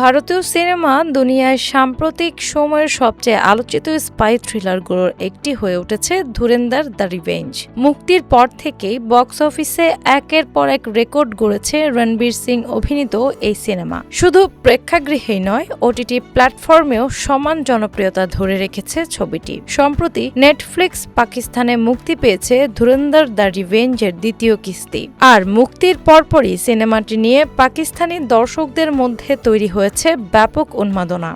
ভারতীয় সিনেমা দুনিয়ায় সাম্প্রতিক সময়ের সবচেয়ে আলোচিত স্পাই থ্রিলারগুলোর একটি হয়ে উঠেছে ধুরেন্দার দ্য রিভেঞ্জ। মুক্তির পর থেকেই বক্স অফিসে একের পর এক রেকর্ড গড়েছে রণবীর সিং অভিনীত এই সিনেমা। শুধু প্রেক্ষাগৃহেই নয়, ওটিটি প্ল্যাটফর্মেও সমান জনপ্রিয়তা ধরে রেখেছে ছবিটি। সম্প্রতি নেটফ্লিক্স পাকিস্তানে মুক্তি পেয়েছে ধুরেন্দার দ্য রিভেঞ্জের দ্বিতীয় কিস্তি। আর মুক্তির পরপরই সিনেমাটি নিয়ে পাকিস্তানি দর্শকদের মধ্যে তৈরি হয়েছে ব্যাপক উন্মাদনা।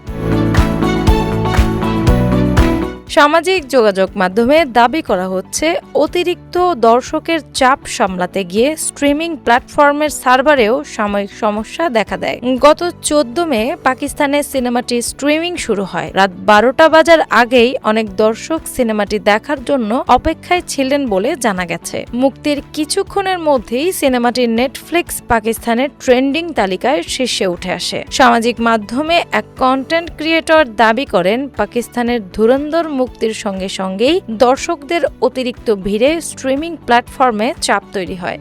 সামাজিক যোগাযোগ মাধ্যমে দাবি করা হচ্ছে, অতিরিক্ত দর্শকের চাপ সামলাতে গিয়ে স্ট্রিমিং প্ল্যাটফর্মের সার্ভারেও সাময়িক সমস্যা দেখা দেয়। গত 14 মে পাকিস্তানে সিনেমাটি স্ট্রিমিং শুরু হয়। রাত 12টা বাজার আগেই অনেক দর্শক সিনেমাটি দেখার জন্য অপেক্ষায় ছিলেন বলে জানা গেছে। মুক্তির কিছুক্ষণের মধ্যেই সিনেমাটি নেটফ্লিক্স পাকিস্তানের ট্রেন্ডিং তালিকায় শীর্ষে উঠে আসে। সামাজিক মাধ্যমে এক কন্টেন্ট ক্রিয়েটর দাবি করেন, পাকিস্তানের ধুরন্ধর মুক্তির সঙ্গে সঙ্গেই দর্শকদের অতিরিক্ত ভিড়ে স্ট্রিমিং প্ল্যাটফর্মে চাপ তৈরি হয়।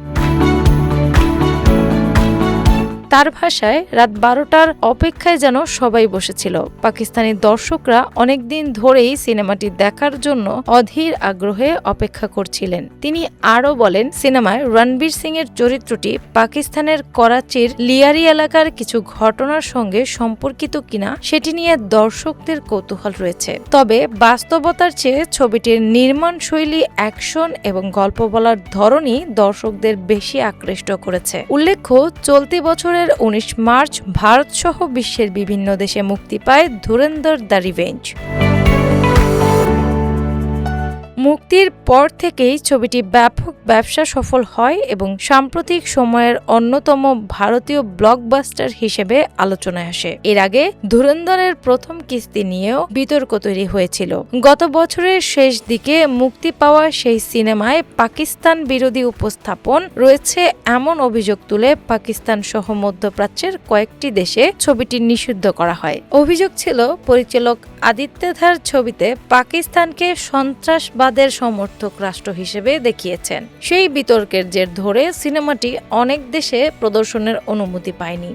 তার ভাষায়, রাত 12টার অপেক্ষায় যেন সবাই বসেছিল। পাকিস্তানি দর্শকরা অনেকদিন ধরেই সিনেমাটি দেখার জন্য অধীর আগ্রহে অপেক্ষা করছিলেন। তিনি আরও বলেন, সিনেমায় রণবীর সিং এর চরিত্রটি পাকিস্তানের করাচির লিয়ারি এলাকার কিছু ঘটনার সঙ্গে সম্পর্কিত কিনা সেটি নিয়ে দর্শকদের কৌতূহল রয়েছে। তবে বাস্তবতার চেয়ে ছবিটির নির্মাণ শৈলী, অ্যাকশন এবং গল্প বলার ধরনই দর্শকদের বেশি আকৃষ্ট করেছে। উল্লেখ্য, চলতি বছরের 19 মার্চ ভারতসহ বিশ্বের বিভিন্ন দেশে মুক্তি পায় ধুরেন্দর দ্য রিভেঞ্জ। মুক্তির পর থেকেই ছবিটি ব্যাপক ব্যবসা সফল হয় এবং সাম্প্রতিক সময়ের অন্যতম ভারতীয় ব্লকবাস্টার হিসেবে আলোচনায় আসে। এর আগে ধুরন্ধরের প্রথম কিস্তি নিয়েও বিতর্ক তৈরি হয়েছিল। গত বছরের শেষ দিকে মুক্তি পাওয়া সেই সিনেমায় পাকিস্তান বিরোধী উপস্থাপন রয়েছে এমন অভিযোগ তুলে পাকিস্তান সহ মধ্যপ্রাচ্যের কয়েকটি দেশে ছবিটি নিষিদ্ধ করা হয়। অভিযোগ ছিল, পরিচালক আদিত্যধার ছবিতে পাকিস্তানকে সন্ত্রাসবাদের সমর্থক রাষ্ট্র হিসেবে দেখিয়েছেন। সেই বিতর্কের জের ধরে সিনেমাটি অনেক দেশে প্রদর্শনের অনুমতি পায়নি।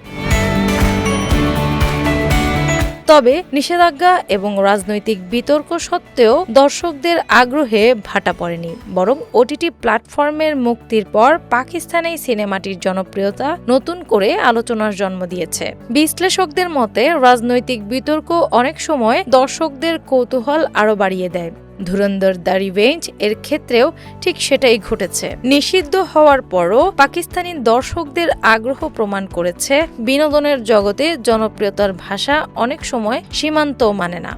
তবে নিষেধাজ্ঞা এবং রাজনৈতিক বিতর্ক সত্ত্বেও দর্শকদের আগ্রহে ভাটা পড়েনি, বরং ওটিটি প্ল্যাটফর্মের মুক্তির পর পাকিস্তানে সিনেমাটির জনপ্রিয়তা নতুন করে আলোচনার জন্ম দিয়েছে। বিশ্লেষকদের মতে, রাজনৈতিক বিতর্ক অনেক সময় দর্শকদের কৌতূহল আরও বাড়িয়ে দেয়। ধুরন্ধর দ্য রিভেঞ্জ এর ক্ষেত্রেও ঠিক সেটাই ঘটেছে। নিষিদ্ধ হওয়ার পরও পাকিস্তানি দর্শকদের আগ্রহ প্রমাণ করেছে, বিনোদনের জগতে জনপ্রিয়তার ভাষা অনেক সময় সীমান্তও মানে না।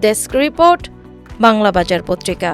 ডেস্ক রিপোর্ট, বাংলা বাজার পত্রিকা।